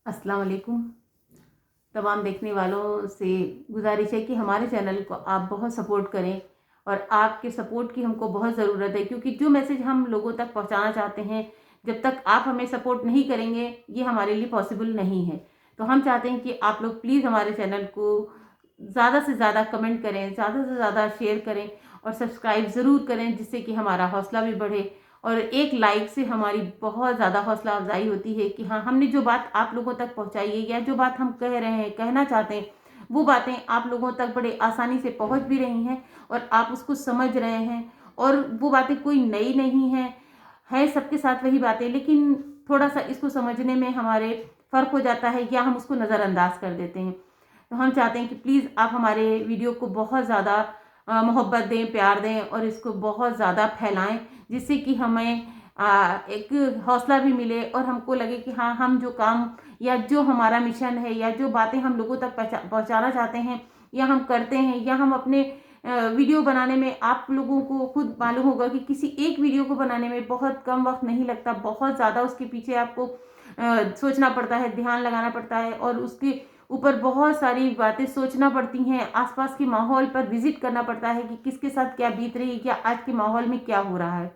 अस्सलाम वालेकुम। तमाम देखने वालों से गुजारिश है कि हमारे चैनल को आप बहुत सपोर्ट करें और आपके सपोर्ट की हमको बहुत ज़रूरत है, क्योंकि जो मैसेज हम लोगों तक पहुंचाना चाहते हैं, जब तक आप हमें सपोर्ट नहीं करेंगे ये हमारे लिए पॉसिबल नहीं है। तो हम चाहते हैं कि आप लोग प्लीज़ हमारे चैनल को ज़्यादा से ज़्यादा कमेंट करें, ज़्यादा से ज़्यादा शेयर करें और सब्सक्राइब ज़रूर करें, जिससे कि हमारा हौसला भी बढ़े। और एक लाइक से हमारी बहुत ज़्यादा हौसला अफजाई होती है कि हाँ, हमने जो बात आप लोगों तक पहुंचाई है या जो बात हम कह रहे हैं, कहना चाहते हैं, वो बातें आप लोगों तक बड़े आसानी से पहुंच भी रही हैं और आप उसको समझ रहे हैं। और वो बातें कोई नई नहीं है सबके साथ वही बातें, लेकिन थोड़ा सा इसको समझने में हमारे फ़र्क हो जाता है या हम उसको नज़रअंदाज कर देते हैं। तो हम चाहते हैं कि प्लीज़ आप हमारे वीडियो को बहुत ज़्यादा मोहब्बत दें, प्यार दें और इसको बहुत ज़्यादा फैलाएं, जिससे कि हमें एक हौसला भी मिले और हमको लगे कि हाँ, हम जो काम या जो हमारा मिशन है या जो बातें हम लोगों तक पहुंचाना चाहते हैं या हम करते हैं या हम अपने वीडियो बनाने में, आप लोगों को खुद मालूम होगा कि किसी एक वीडियो को बनाने में बहुत कम वक्त नहीं लगता, बहुत ज़्यादा उसके पीछे आपको सोचना पड़ता है, ध्यान लगाना पड़ता है और उसके ऊपर बहुत सारी बातें सोचना पड़ती हैं। आसपास के माहौल पर विजिट करना पड़ता है कि किसके साथ क्या बीत रही है, क्या आज के माहौल में क्या हो रहा है।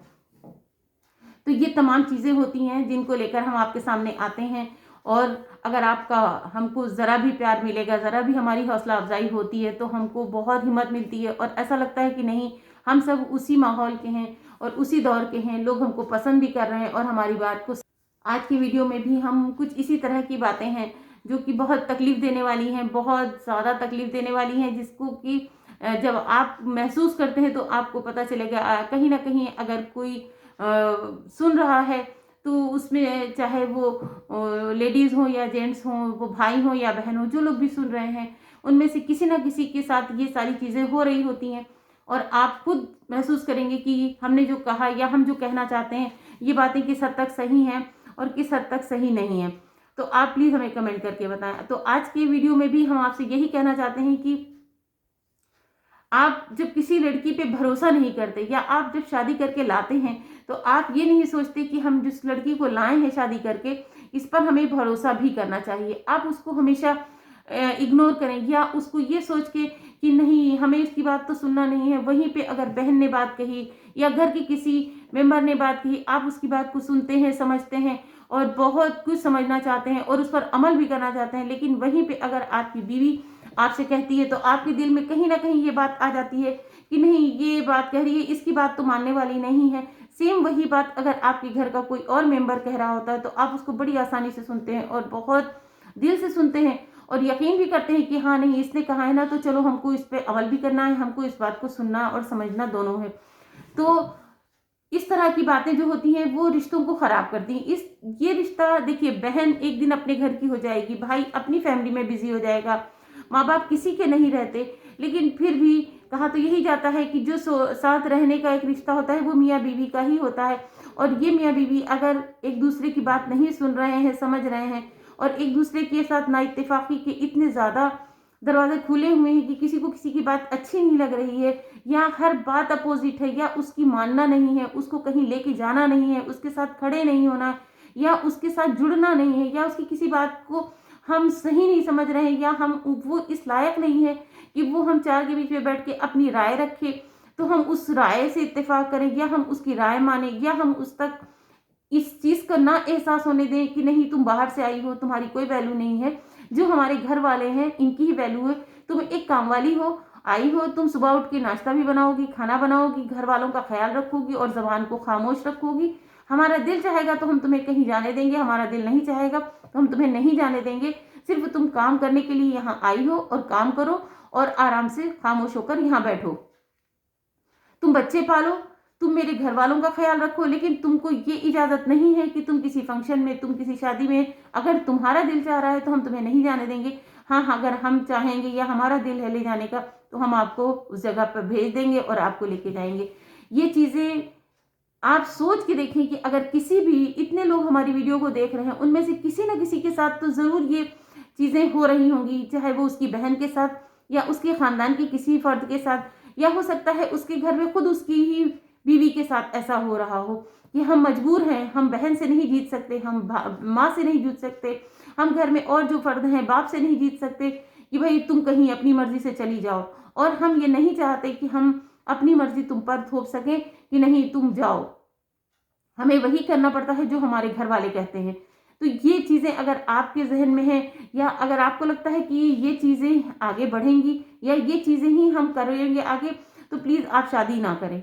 तो ये तमाम चीज़ें होती हैं जिनको लेकर हम आपके सामने आते हैं। और अगर आपका हमको ज़रा भी प्यार मिलेगा, ज़रा भी हमारी हौसला अफजाई होती है, तो हमको बहुत हिम्मत मिलती है और ऐसा लगता है कि नहीं, हम सब उसी माहौल के हैं और उसी दौर के हैं, लोग हमको पसंद भी कर रहे हैं और हमारी बात को। आज की वीडियो में भी हम कुछ इसी तरह की बातें हैं जो कि बहुत तकलीफ देने वाली हैं, बहुत ज़्यादा तकलीफ देने वाली हैं, जिसको कि जब आप महसूस करते हैं तो आपको पता चलेगा। कहीं ना कहीं अगर कोई सुन रहा है तो उसमें चाहे वो लेडीज़ हो या जेंट्स हों, वो भाई हो या बहन हो, जो लोग भी सुन रहे हैं उनमें से किसी ना किसी के साथ ये सारी चीज़ें हो रही होती हैं। और आप खुद महसूस करेंगे कि हमने जो कहा या हम जो कहना चाहते हैं ये बातें किस हद तक सही हैं और किस हद तक सही नहीं है। तो आप प्लीज़ हमें कमेंट करके बताएं। तो आज की वीडियो में भी हम आपसे यही कहना चाहते हैं कि आप जब किसी लड़की पे भरोसा नहीं करते या आप जब शादी करके लाते हैं, तो आप ये नहीं सोचते कि हम जिस लड़की को लाए हैं शादी करके, इस पर हमें भरोसा भी करना चाहिए। आप उसको हमेशा इग्नोर करें या उसको ये सोच के कि नहीं, हमें इसकी बात तो सुनना नहीं है। वहीं पे अगर बहन ने बात कही या घर के किसी मेंबर ने बात कही, आप उसकी बात को सुनते हैं, समझते हैं और बहुत कुछ समझना चाहते हैं और उस पर अमल भी करना चाहते हैं। लेकिन वहीं पे अगर आपकी बीवी आपसे कहती है तो आपके दिल में कहीं ना कहीं ये बात आ जाती है कि नहीं, ये बात कह रही है, इसकी बात तो मानने वाली नहीं है। सेम वही बात अगर आपके घर का कोई और मेंबर कह रहा होता है तो आप उसको बड़ी आसानी से सुनते हैं और बहुत दिल से सुनते हैं और यकीन भी करते हैं कि हाँ, नहीं, इसने कहा है ना, तो चलो हमको इस पे अमल भी करना है, हमको इस बात को सुनना और समझना दोनों है। तो इस तरह की बातें जो होती हैं वो रिश्तों को खराब करती हैं। इस ये रिश्ता देखिए, बहन एक दिन अपने घर की हो जाएगी, भाई अपनी फैमिली में बिजी हो जाएगा, माँ बाप किसी के नहीं रहते, लेकिन फिर भी कहा तो यही जाता है कि जो साथ रहने का एक रिश्ता होता है वो मियाँ बीवी का ही होता है। और ये मियाँ बीवी अगर एक दूसरे की बात नहीं सुन रहे हैं, समझ रहे हैं और एक दूसरे के साथ ना इत्तेफाकी के इतने ज़्यादा दरवाजे खुले हुए हैं कि किसी को किसी की बात अच्छी नहीं लग रही है या हर बात अपोजिट है या उसकी मानना नहीं है, उसको कहीं लेके जाना नहीं है, उसके साथ खड़े नहीं होना या उसके साथ जुड़ना नहीं है या उसकी किसी बात को हम सही नहीं समझ रहे हैं या हम वो इस लायक नहीं है कि वो हम चार के बीच में बैठ के अपनी राय रखें, तो हम उस राय से इत्तेफाक करें या हम उसकी राय माने या हम उस तक इस चीज का ना एहसास होने दें कि नहीं, तुम बाहर से आई हो, तुम्हारी कोई वैल्यू नहीं है, जो हमारे घर वाले हैं इनकी ही वैल्यू है। तुम एक काम वाली हो, आई हो, तुम सुबह उठ के नाश्ता भी बनाओगी, खाना बनाओगी, घर वालों का ख्याल रखोगी और जबान को खामोश रखोगी। हमारा दिल चाहेगा तो हम तुम्हें कहीं जाने देंगे, हमारा दिल नहीं चाहेगा तो हम तुम्हें नहीं जाने देंगे। सिर्फ तुम काम करने के लिए यहाँ आई हो और काम करो और आराम से खामोश होकर यहाँ बैठो। तुम बच्चे पालो, तुम मेरे घर वालों का ख्याल रखो, लेकिन तुमको ये इजाजत नहीं है कि तुम किसी फंक्शन में, तुम किसी शादी में, अगर तुम्हारा दिल चाह रहा है तो हम तुम्हें नहीं जाने देंगे। हाँ हाँ, अगर हम चाहेंगे या हमारा दिल है ले जाने का तो हम आपको उस जगह पर भेज देंगे और आपको लेके जाएंगे। ये चीजें आप सोच के देखें कि अगर किसी भी, इतने लोग हमारी वीडियो को देख रहे हैं, उनमें से किसी ना किसी के साथ तो जरूर ये चीजें हो रही होंगी, चाहे वो उसकी बहन के साथ या उसके खानदान के किसी फर्द के साथ या हो सकता है उसके घर में खुद उसकी ही बीवी के साथ ऐसा हो रहा हो कि हम मजबूर हैं, हम बहन से नहीं जीत सकते, हम माँ से नहीं जीत सकते, हम घर में और जो फर्द हैं बाप से नहीं जीत सकते कि भाई तुम कहीं अपनी मर्जी से चली जाओ, और हम ये नहीं चाहते कि हम अपनी मर्जी तुम पर थोप सकें कि नहीं तुम जाओ, हमें वही करना पड़ता है जो हमारे घर वाले कहते हैं। तो ये चीज़ें अगर आपके जहन में है, या अगर आपको लगता है कि ये चीज़ें आगे बढ़ेंगी या ये चीज़ें ही हम करेंगे आगे, तो प्लीज़ आप शादी ना करें।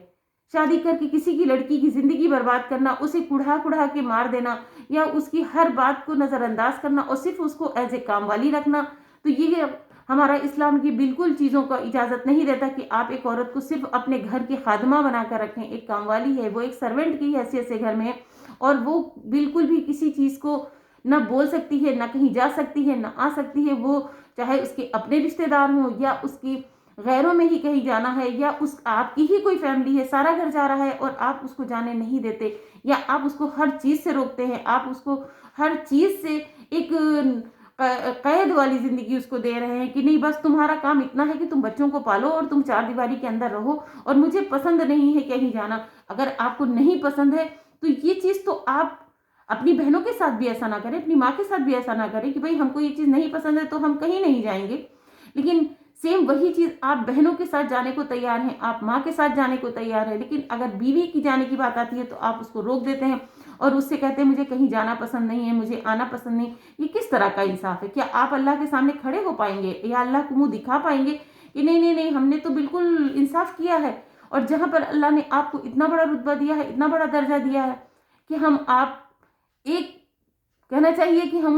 शादी करके किसी की लड़की की ज़िंदगी बर्बाद करना, उसे कुढ़ा कुढ़ा के मार देना, या उसकी हर बात को नज़रअंदाज करना और सिर्फ उसको एज ए काम वाली रखना, तो ये हमारा इस्लाम की बिल्कुल चीज़ों का इजाज़त नहीं देता कि आप एक औरत को सिर्फ अपने घर की खादमा बनाकर रखें। एक काम वाली है, वो एक सर्वेंट की हैसियत से घर में है, और वो बिल्कुल भी किसी चीज़ को ना बोल सकती है, ना कहीं जा सकती है, ना आ सकती है। वो चाहे उसके अपने रिश्तेदार हों या उसकी गैरों में ही कहीं जाना है, या उस आपकी ही कोई फैमिली है, सारा घर जा रहा है और आप उसको जाने नहीं देते, या आप उसको हर चीज़ से रोकते हैं, आप उसको हर चीज़ से एक कैद वाली ज़िंदगी उसको दे रहे हैं कि नहीं बस तुम्हारा काम इतना है कि तुम बच्चों को पालो और तुम चार दीवारी के अंदर रहो, और मुझे पसंद नहीं है कहीं जाना। अगर आपको नहीं पसंद है तो ये चीज़ तो आप अपनी बहनों के साथ भी ऐसा ना करें, अपनी माँ के साथ भी ऐसा ना करें कि भाई हमको ये चीज़ नहीं पसंद है तो हम कहीं नहीं जाएंगे। लेकिन सेम वही चीज़ आप बहनों के साथ जाने को तैयार हैं, आप माँ के साथ जाने को तैयार हैं, लेकिन अगर बीवी की जाने की बात आती है तो आप उसको रोक देते हैं और उससे कहते हैं मुझे कहीं जाना पसंद नहीं है, मुझे आना पसंद नहीं। ये किस तरह का इंसाफ है? क्या आप अल्लाह के सामने खड़े हो पाएंगे या अल्लाह को मुंह दिखा पाएंगे कि नहीं नहीं नहीं हमने तो बिल्कुल इंसाफ किया है? और जहां पर अल्लाह ने आपको इतना बड़ा रुतबा दिया है, इतना बड़ा दर्जा दिया है कि हम आप एक कहना चाहिए कि हम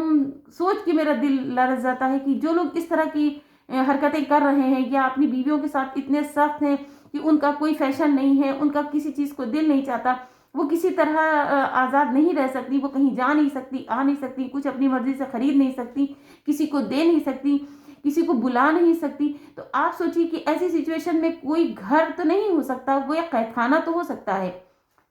सोच के मेरा दिल लरज़ जाता है कि जो लोग इस तरह की हरकतें कर रहे हैं या अपनी बीवियों के साथ इतने सख्त हैं कि उनका कोई फैशन नहीं है, उनका किसी चीज़ को दिल नहीं चाहता, वो किसी तरह आज़ाद नहीं रह सकती, वो कहीं जा नहीं सकती, आ नहीं सकती, कुछ अपनी मर्जी से खरीद नहीं सकती, किसी को दे नहीं सकती, किसी को बुला नहीं सकती। तो आप सोचिए कि ऐसी सिचुएशन में कोई घर तो नहीं हो सकता, वो एक कैदखाना तो हो सकता है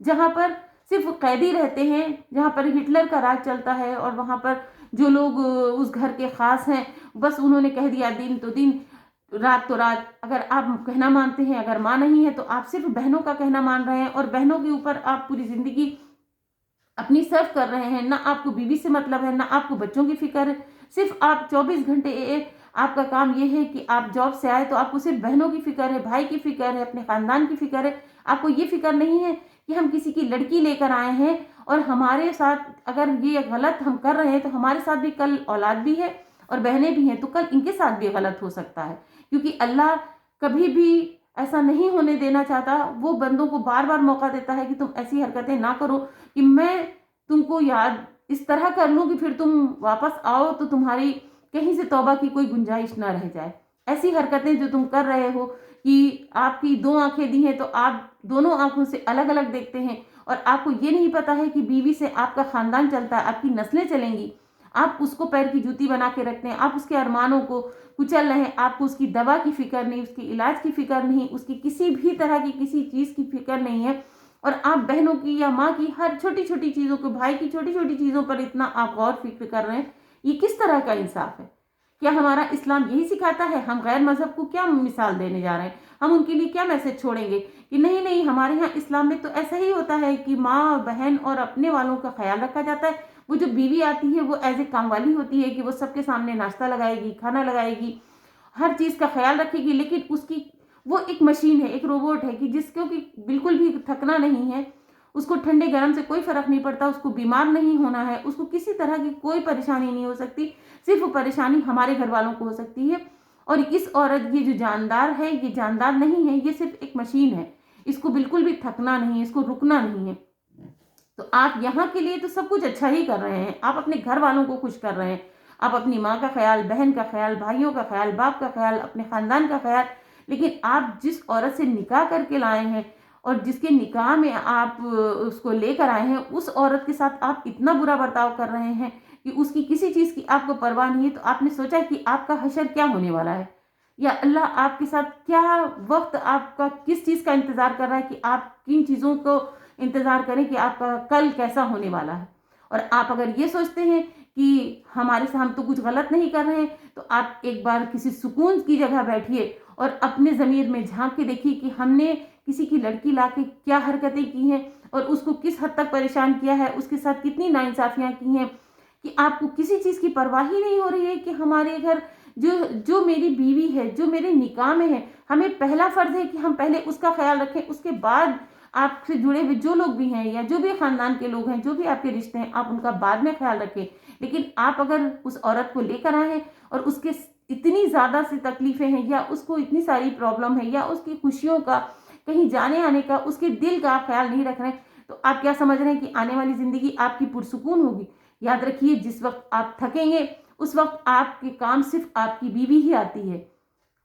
जहाँ पर सिर्फ कैदी रहते हैं, जहाँ पर हिटलर का राज चलता है, और वहाँ पर जो लोग उस घर के खास हैं बस उन्होंने कह दिया दिन तो दिन, रात तो रात। अगर आप कहना मानते हैं, अगर माँ नहीं है तो आप सिर्फ बहनों का कहना मान रहे हैं और बहनों के ऊपर आप पूरी जिंदगी अपनी सर्व कर रहे हैं। ना आपको बीवी से मतलब है, ना आपको बच्चों की फिक्र है, सिर्फ आप 24 घंटे आपका काम ये है कि आप जॉब से आए तो आपको सिर्फ बहनों की फिक्र है, भाई की फिक्र है, अपने खानदान की फिक्र है। आपको ये फिक्र नहीं है कि हम किसी की लड़की लेकर आए हैं और हमारे साथ अगर ये गलत हम कर रहे हैं तो हमारे साथ भी कल औलाद भी है और बहनें भी हैं, तो कल इनके साथ भी गलत हो सकता है। क्योंकि अल्लाह कभी भी ऐसा नहीं होने देना चाहता, वो बंदों को बार बार मौका देता है कि तुम ऐसी हरकतें ना करो कि मैं तुमको याद इस तरह कर लूँ कि फिर तुम वापस आओ तो तुम्हारी कहीं से तौबा की कोई गुंजाइश ना रह जाए। ऐसी हरकतें जो तुम कर रहे हो कि आपकी दो आंखें दी हैं तो आप दोनों आंखों से अलग अलग देखते हैं, और आपको ये नहीं पता है कि बीवी से आपका खानदान चलता है, आपकी नस्लें चलेंगी। आप उसको पैर की जूती बना के रखते हैं, आप उसके अरमानों को कुचल रहे हैं, आपको उसकी दवा की फिक्र नहीं, उसकी इलाज की फिक्र नहीं, उसकी किसी भी तरह की किसी चीज़ की फिक्र नहीं है। और आप बहनों की या माँ की हर छोटी छोटी चीज़ों को, भाई की छोटी छोटी चीज़ों पर इतना आप गौर फिक्र कर रहे हैं। ये किस तरह का इंसाफ है? क्या हमारा इस्लाम यही सिखाता है? हम गैर मजहब को क्या मिसाल देने जा रहे हैं? हम उनके लिए क्या मैसेज छोड़ेंगे कि नहीं नहीं हमारे यहाँ इस्लाम में तो ऐसा ही होता है कि माँ बहन और अपने वालों का ख्याल रखा जाता है। वो जो बीवी आती है वो एज ए काम वाली होती है कि वो सबके सामने नाश्ता लगाएगी, खाना लगाएगी, हर चीज़ का ख्याल रखेगी, लेकिन उसकी वो एक मशीन है, एक रोबोट है कि जिसको कि बिल्कुल भी थकना नहीं है, उसको ठंडे गर्म से कोई फर्क नहीं पड़ता, उसको बीमार नहीं होना है, उसको किसी तरह की कोई परेशानी नहीं हो सकती। सिर्फ परेशानी हमारे घर वालों को हो सकती है। और इस औरत ये जो जानदार है, ये जानदार नहीं है, ये सिर्फ एक मशीन है, इसको बिल्कुल भी थकना नहीं है, इसको रुकना नहीं है। तो आप यहाँ के लिए तो सब कुछ अच्छा ही कर रहे हैं, आप अपने घर वालों को खुश कर रहे हैं, आप अपनी माँ का ख्याल, बहन का ख्याल, भाइयों का ख्याल, बाप का ख्याल, अपने खानदान का ख्याल, लेकिन आप जिस औरत से निकाह करके लाए हैं और जिसके निकाह में आप उसको लेकर आए हैं, उस औरत के साथ आप इतना बुरा बर्ताव कर रहे हैं कि उसकी किसी चीज़ की आपको परवाह नहीं है। तो आपने सोचा कि आपका हशर क्या होने वाला है, या अल्लाह आपके साथ क्या वक्त, आपका किस चीज़ का इंतज़ार कर रहा है कि आप किन चीज़ों को इंतज़ार करें कि आपका कल कैसा होने वाला है। और आप अगर ये सोचते हैं कि हमारे से हम तो कुछ गलत नहीं कर रहे हैं, तो आप एक बार किसी सुकून की जगह बैठिए और अपने ज़मीर में झांक के देखिए कि हमने किसी की लड़की लाके क्या हरकतें की हैं और उसको किस हद तक परेशान किया है, उसके साथ कितनी नाइंसाफियां की हैं, कि आपको किसी चीज़ की परवाह ही नहीं हो रही है कि हमारे घर जो जो मेरी बीवी है, जो मेरे निकाह में है, हमें पहला फ़र्ज़ है कि हम पहले उसका ख़्याल रखें, उसके बाद आपसे जुड़े हुए जो लोग भी हैं या जो भी ख़ानदान के लोग हैं, जो भी आपके रिश्ते हैं, आप उनका बाद में ख़्याल रखें। लेकिन आप अगर उस औरत को लेकर आए हैं और उसके इतनी ज़्यादा सी तकलीफ़ें हैं या उसको इतनी सारी प्रॉब्लम है या उसकी खुशियों का, कहीं जाने आने का, उसके दिल का आप ख़्याल नहीं रख रहे हैं, तो आप क्या समझ रहे हैं कि आने वाली ज़िंदगी आपकी पुरसुकून होगी? याद रखिए, जिस वक़्त आप थकेंगे, उस वक़्त आपके काम सिर्फ़ आपकी बीवी ही आती है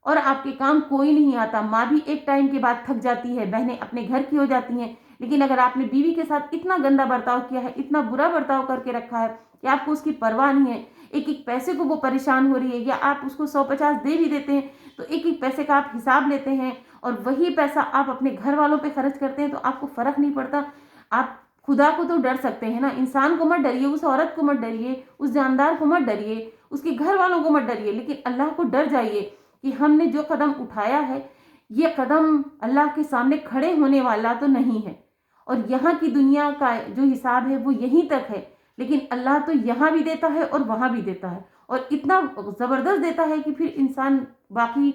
और आपके काम कोई नहीं आता। माँ भी एक टाइम के बाद थक जाती है, बहनें अपने घर की हो जाती हैं, लेकिन अगर आपने बीवी के साथ इतना गंदा बर्ताव किया है, इतना बुरा बर्ताव करके रखा है कि आपको उसकी परवाह नहीं है, एक-एक पैसे को वो परेशान हो रही है या आप उसको 100-50 दे भी देते हैं, तो एक-एक पैसे का आप हिसाब लेते हैं और वही पैसा आप अपने घर वालों पे खर्च करते हैं, तो आपको फ़र्क नहीं पड़ता। आप खुदा को तो डर सकते हैं ना, इंसान को मत डरिए, उस औरत को मत डरिए, उस जानदार को मत डरिए, उसके घर वालों को मत डरिए, लेकिन अल्लाह को डर जाइए कि हमने जो कदम उठाया है, ये कदम अल्लाह के सामने खड़े होने वाला तो नहीं है। और यहाँ की दुनिया का जो हिसाब है वो यहीं तक है, लेकिन अल्लाह तो यहाँ भी देता है और वहाँ भी देता है और इतना ज़बरदस्त देता है कि फिर इंसान बाकी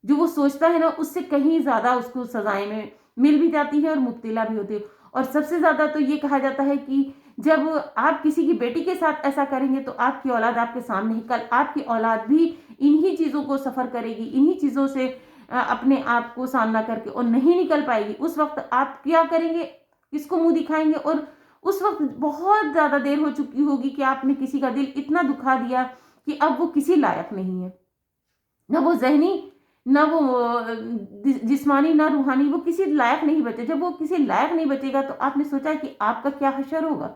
जो वो सोचता है ना, उससे कहीं ज़्यादा उसको सज़ाएँ में मिल भी जाती है और मुब्तला भी होती है। और सबसे ज़्यादा तो ये कहा जाता है कि जब आप किसी की बेटी के साथ ऐसा करेंगे तो आपकी औलाद आपके सामने है, कल आपकी औलाद भी इन्हीं चीज़ों को सफ़र करेगी, इन्हीं चीज़ों से अपने आप को सामना करके और नहीं निकल पाएगी। उस वक़्त आप क्या करेंगे? किसको मुँह दिखाएँगे? और उस वक़्त बहुत ज़्यादा देर हो चुकी होगी कि आपने किसी का दिल इतना दुखा दिया कि अब वो किसी लायक नहीं है। ना वो ज़हनी, ना वो जिस्मानी, ना रूहानी, वो किसी लायक नहीं बचे। जब वो किसी लायक नहीं बचेगा तो आपने सोचा कि आपका क्या हशर होगा?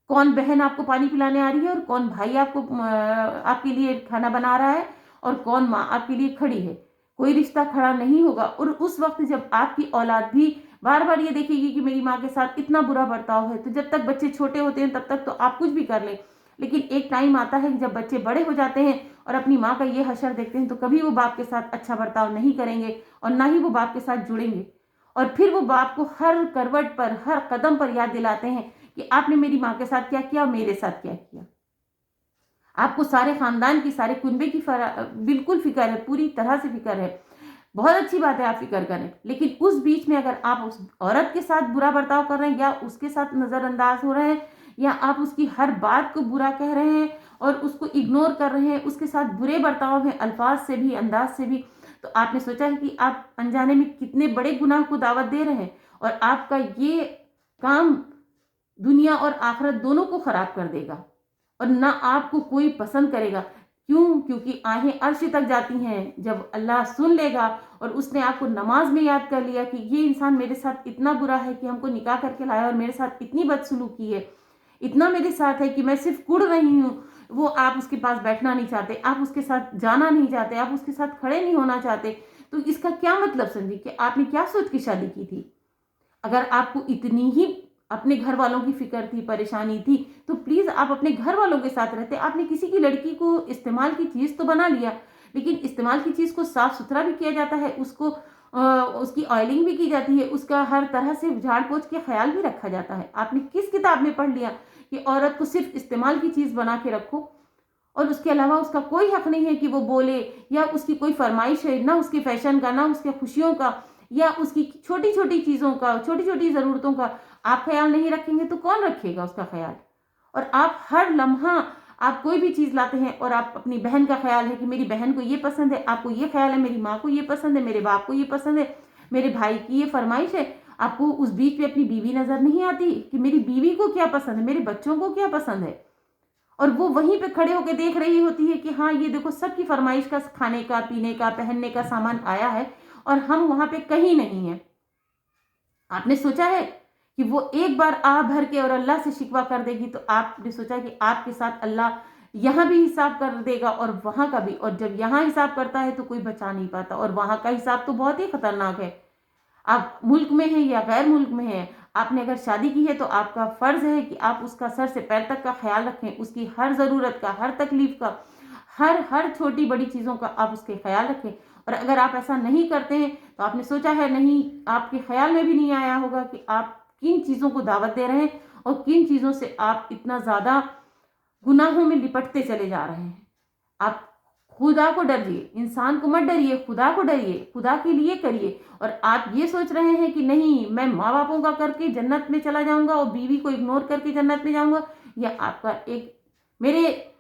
कौन बहन आपको पानी पिलाने आ रही है और कौन भाई आपको आपके लिए खाना बना रहा है और कौन माँ आपके लिए खड़ी है? कोई रिश्ता खड़ा नहीं होगा। और उस वक़्त जब आपकी औलाद भी बार-बार ये देखेगी कि मेरी माँ के साथ इतना बुरा बर्ताव है, तो जब तक बच्चे छोटे होते हैं तब तक तो आप कुछ भी कर लें। लेकिन एक टाइम आता है कि जब बच्चे बड़े हो जाते हैं और अपनी माँ का ये हशर देखते हैं, तो कभी वो बाप के साथ अच्छा बर्ताव नहीं करेंगे और ना ही वो बाप के साथ जुड़ेंगे। और फिर वो बाप को हर करवट पर, हर कदम पर याद दिलाते हैं कि आपने मेरी माँ के साथ क्या किया और मेरे साथ क्या किया। आपको सारे खानदान की, सारे कुनबे की बिल्कुल फ़िक्र है, पूरी तरह से फ़िक्र है। बहुत अच्छी बात है आप फ़िक्र करें, लेकिन उस बीच में अगर आप उस औरत के साथ बुरा बर्ताव कर रहे हैं या उसके साथ नज़रअंदाज हो रहे हैं या आप उसकी हर बात को बुरा कह रहे हैं और उसको इग्नोर कर रहे हैं, उसके साथ बुरे बर्ताव में अल्फाज से भी, अंदाज से भी, तो आपने सोचा है कि आप अनजाने में कितने बड़े गुनाह को दावत दे रहे हैं और आपका ये काम दुनिया और आखिरत दोनों को खराब कर देगा और ना आपको कोई पसंद करेगा। क्यों? क्योंकि आहें अर्श तक जाती हैं। जब अल्लाह सुन लेगा और उसने आपको नमाज में याद कर लिया कि ये इंसान मेरे साथ इतना बुरा है कि हमको निकाह करके लाया और मेरे साथ इतनी बदसलूकी है, इतना मेरे साथ है कि मैं सिर्फ कुढ़ रही हूँ, वो आप उसके पास बैठना नहीं चाहते, आप उसके साथ जाना नहीं चाहते, आप उसके साथ खड़े नहीं होना चाहते, तो इसका क्या मतलब समझिए कि आपने क्या सोच के शादी की थी? अगर आपको इतनी ही अपने घर वालों की फ़िक्र थी, परेशानी थी, तो प्लीज़ आप अपने घर वालों के साथ रहते। आपने किसी की लड़की को इस्तेमाल की चीज़ तो बना लिया, लेकिन इस्तेमाल की चीज़ को साफ-सुथरा भी किया जाता है, उसको उसकी ऑयलिंग भी की जाती है, उसका हर तरह से झाड़-पोंछ के ख़्याल भी रखा जाता है। आपने किस किताब में पढ़ लिया कि औरत को सिर्फ़ इस्तेमाल की चीज़ बना के रखो और उसके अलावा उसका कोई हक़ नहीं है कि वो बोले या उसकी कोई फ़रमाइश है, ना उसके फ़ैशन का, ना उसके खुशियों का या उसकी छोटी-छोटी चीज़ों का, छोटी-छोटी ज़रूरतों का आप ख़्याल नहीं रखेंगे तो कौन रखेगा उसका ख़्याल? और आप हर लम्हा आप कोई भी चीज़ लाते हैं और आप अपनी बहन का ख़्याल है कि मेरी बहन को ये पसंद है, आपको ये ख़्याल है मेरी माँ को ये पसंद है, मेरे बाप को ये पसंद है, मेरे भाई की ये फ़रमाइश है। आपको उस बीच में अपनी बीवी नज़र नहीं आती कि मेरी बीवी को क्या पसंद है, मेरे बच्चों को क्या पसंद है? और वो वहीं पे खड़े होके देख रही होती है कि हाँ, ये देखो सबकी फ़रमाइश का खाने का, पीने का, पहनने का सामान आया है और हम वहाँ पे कहीं नहीं हैं। आपने सोचा है कि वो एक बार आह भर के और अल्लाह से शिकवा कर देगी तो आपने सोचा कि आपके साथ अल्लाह यहाँ भी हिसाब कर देगा और वहाँ का भी, और जब यहाँ हिसाब करता है तो कोई बचा नहीं पाता और वहाँ का हिसाब तो बहुत ही खतरनाक है। आप मुल्क में हैं या गैर मुल्क में हैं, आपने अगर शादी की है तो आपका फ़र्ज़ है कि आप उसका सर से पैर तक का ख़्याल रखें, उसकी हर ज़रूरत का, हर तकलीफ़ का, हर छोटी-बड़ी चीज़ों का आप उसके ख़्याल रखें। और अगर आप ऐसा नहीं करते हैं तो आपने सोचा है नहीं, आपके ख्याल में भी नहीं आया होगा कि आप किन चीज़ों को दावत दे रहे हैं और किन चीज़ों से आप इतना ज़्यादा गुनाहों में लिपटते चले जा रहे हैं। आप खुदा को डरिए, इंसान को मत डरिए, खुदा को डरिए, खुदा के लिए करिए। और आप ये सोच रहे हैं कि नहीं, मैं माँ बापों का करके जन्नत में चला जाऊंगा और बीवी को इग्नोर करके जन्नत में जाऊंगा, यह आपका एक मेरे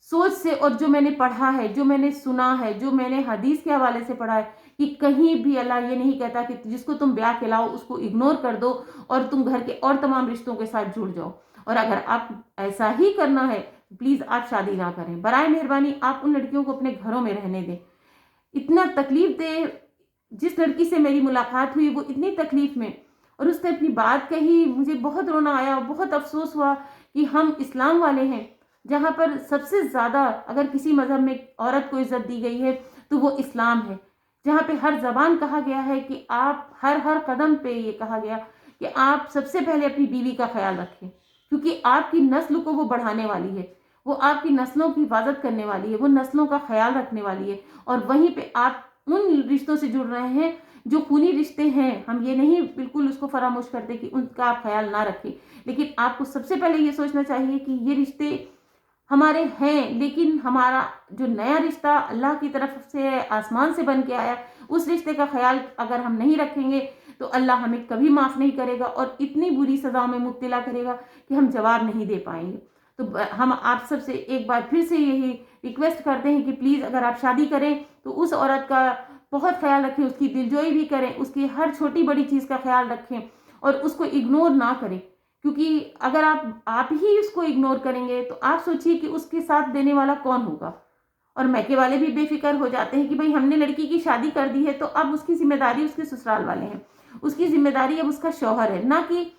सोच से और जो मैंने पढ़ा है, जो मैंने सुना है, जो मैंने हदीस के हवाले से पढ़ा है कि कहीं भी अल्लाह ये नहीं कहता कि जिसको तुम ब्याह के लाओ उसको इग्नोर कर दो और तुम घर के और तमाम रिश्तों के साथ जुड़ जाओ। और अगर आप ऐसा ही करना है प्लीज आप शादी ना करें, बराए मेहरबानी आप उन लड़कियों को अपने घरों में रहने दें। इतना तकलीफ दे, जिस लड़की से मेरी मुलाकात हुई वो इतनी तकलीफ में, और उसने अपनी बात कही, मुझे बहुत रोना आया, बहुत अफसोस हुआ कि हम इस्लाम वाले हैं जहाँ पर सबसे ज़्यादा अगर किसी मज़हब में औरत को इज्जत दी गई है तो वो इस्लाम है, जहाँ पे हर ज़बान कहा गया है कि आप हर कदम पे ये कहा गया कि आप सबसे पहले अपनी बीवी का ख्याल रखें, क्योंकि आपकी नस्ल को वो बढ़ाने वाली है, वो आपकी नस्लों की हिफाजत करने वाली है, वो नस्लों का ख्याल रखने वाली है। और वहीं पे आप उन रिश्तों से जुड़ रहे हैं जो खूनी रिश्ते हैं। हम ये नहीं बिल्कुल उसको फरामोश करते कि उनका आप ख्याल ना रखें, लेकिन आपको सबसे पहले ये सोचना चाहिए कि ये रिश्ते हमारे हैं, लेकिन हमारा जो नया रिश्ता अल्लाह की तरफ से आसमान से बन के आया, उस रिश्ते का ख्याल अगर हम नहीं रखेंगे तो अल्लाह हमें कभी माफ़ नहीं करेगा और इतनी बुरी सज़ाओं में मुब्तला करेगा कि हम जवाब नहीं दे पाएंगे। तो हम आप सबसे एक बार फिर से यही रिक्वेस्ट करते हैं कि प्लीज़ अगर आप शादी करें तो उस औरत का बहुत ख्याल रखें, उसकी दिलजोई भी करें, उसकी हर छोटी बड़ी चीज़ का ख्याल रखें और उसको इग्नोर ना करें। क्योंकि अगर आप ही उसको इग्नोर करेंगे तो आप सोचिए कि उसके साथ देने वाला कौन होगा। और मैके वाले भी बेफिक्र हो जाते हैं कि भाई हमने लड़की की शादी कर दी है तो अब उसकी जिम्मेदारी उसके ससुराल वाले हैं, उसकी जिम्मेदारी अब उसका शौहर है, ना कि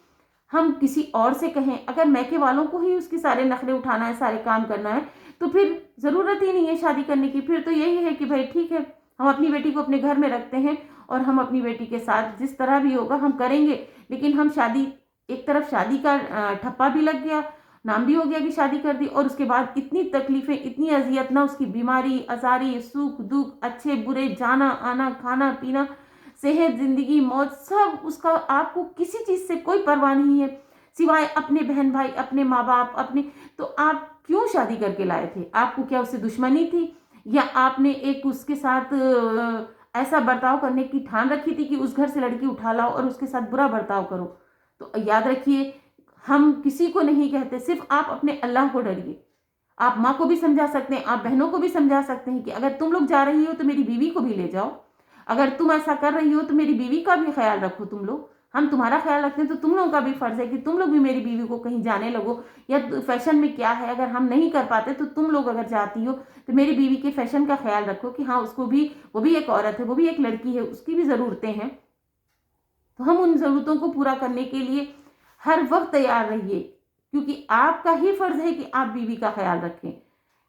हम किसी और से कहें। अगर मैके वालों को ही उसके सारे नखरे उठाना है, सारे काम करना है, तो फिर ज़रूरत ही नहीं है शादी करने की। फिर तो यही है कि भाई ठीक है, हम अपनी बेटी को अपने घर में रखते हैं और हम अपनी बेटी के साथ जिस तरह भी होगा हम करेंगे, लेकिन हम शादी, एक तरफ शादी का ठप्पा भी लग गया, नाम भी हो गया कि शादी कर दी, और उसके बाद इतनी तकलीफें, इतनी अजियत, ना उसकी बीमारी अजारी, सुख दुख, अच्छे बुरे, जाना आना, खाना पीना, सेहत, जिंदगी, मौत, सब उसका, आपको किसी चीज़ से कोई परवाह नहीं है सिवाय अपने बहन भाई, अपने माँ बाप, अपने। तो आप क्यों शादी करके लाए थे? आपको क्या उससे दुश्मनी थी, या आपने एक उसके साथ ऐसा बर्ताव करने की ठान रखी थी कि उस घर से लड़की उठा लाओ और उसके साथ बुरा बर्ताव करो? तो याद रखिए, हम किसी को नहीं कहते, सिर्फ आप अपने अल्लाह को डरिए। आप माँ को भी समझा सकते हैं, आप बहनों को भी समझा सकते हैं कि अगर तुम लोग जा रही हो तो मेरी बीवी को भी ले जाओ, अगर तुम ऐसा कर रही हो तो मेरी बीवी का भी ख्याल रखो। तुम लोग, हम तुम्हारा ख्याल रखते हैं तो तुम लोगों का भी फर्ज है कि तुम लोग भी मेरी बीवी को कहीं जाने लगो। या फैशन में क्या है, अगर हम नहीं कर पाते तो तुम लोग अगर जाती हो तो मेरी बीवी के फैशन का ख्याल रखो कि हाँ उसको भी, वो भी एक औरत है, वो भी एक लड़की है, उसकी भी ज़रूरतें हैं। तो हम उन ज़रूरतों को पूरा करने के लिए हर वक्त तैयार रहिए, क्योंकि आपका ही फर्ज है कि आप बीवी का ख्याल रखें।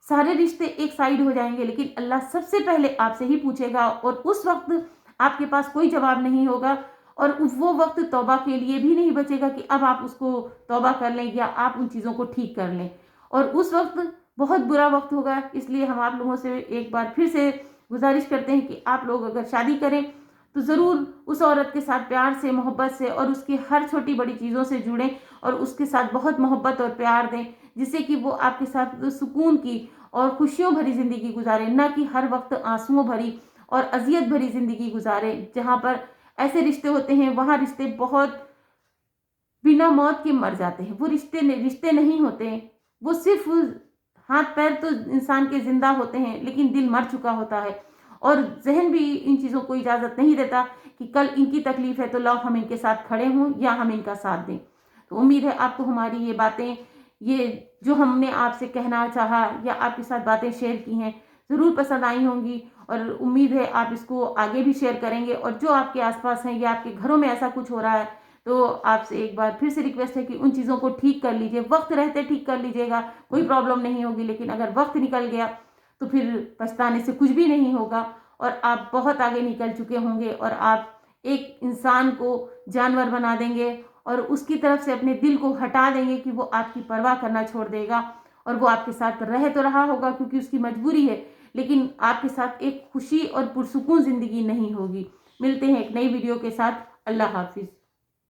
सारे रिश्ते एक साइड हो जाएंगे, लेकिन अल्लाह सबसे पहले आपसे ही पूछेगा और उस वक्त आपके पास कोई जवाब नहीं होगा और वो वक्त तौबा के लिए भी नहीं बचेगा कि अब आप उसको तौबा कर लें या आप उन चीज़ों को ठीक कर लें। और उस वक्त बहुत बुरा वक्त होगा। इसलिए हम आप लोगों से एक बार फिर से गुजारिश करते हैं कि आप लोग अगर शादी करें तो ज़रूर उस औरत के साथ प्यार से, मोहब्बत से और उसकी हर छोटी बड़ी चीज़ों से जुड़ें और उसके साथ बहुत मोहब्बत और प्यार दें, जिससे कि वो आपके साथ सुकून की और खुशियों भरी ज़िंदगी गुजारे, ना कि हर वक्त आंसुओं भरी और अजियत भरी ज़िंदगी गुजारे। जहाँ पर ऐसे रिश्ते होते हैं वहाँ रिश्ते बहुत बिना मौत के मर जाते हैं। वो रिश्ते नहीं होते हैं, वो सिर्फ हाथ पैर तो इंसान के जिंदा होते हैं लेकिन दिल मर चुका होता है और जहन भी इन चीज़ों को इजाज़त नहीं देता कि कल इनकी तकलीफ है तो लाओ हम इनके साथ खड़े हों या हम इनका साथ दें। तो उम्मीद है आपको हमारी ये बातें, ये जो हमने आपसे कहना चाहा या आपके साथ बातें शेयर की हैं, ज़रूर पसंद आई होंगी और उम्मीद है आप इसको आगे भी शेयर करेंगे। और जो आपके आसपास हैं या आपके घरों में ऐसा कुछ हो रहा है तो आपसे एक बार फिर से रिक्वेस्ट है कि उन चीज़ों को ठीक कर लीजिए। वक्त रहते ठीक कर लीजिएगा, कोई प्रॉब्लम नहीं होगी, लेकिन अगर वक्त निकल गया तो फिर पछताने से कुछ भी नहीं होगा और आप बहुत आगे निकल चुके होंगे और आप एक इंसान को जानवर बना देंगे और उसकी तरफ से अपने दिल को हटा देंगे कि वो आपकी परवाह करना छोड़ देगा और वो आपके साथ रह तो रहा होगा क्योंकि उसकी मजबूरी है, लेकिन आपके साथ एक खुशी और पुरसुकून ज़िंदगी नहीं होगी। मिलते हैं एक नई वीडियो के साथ। अल्लाह हाफिज़।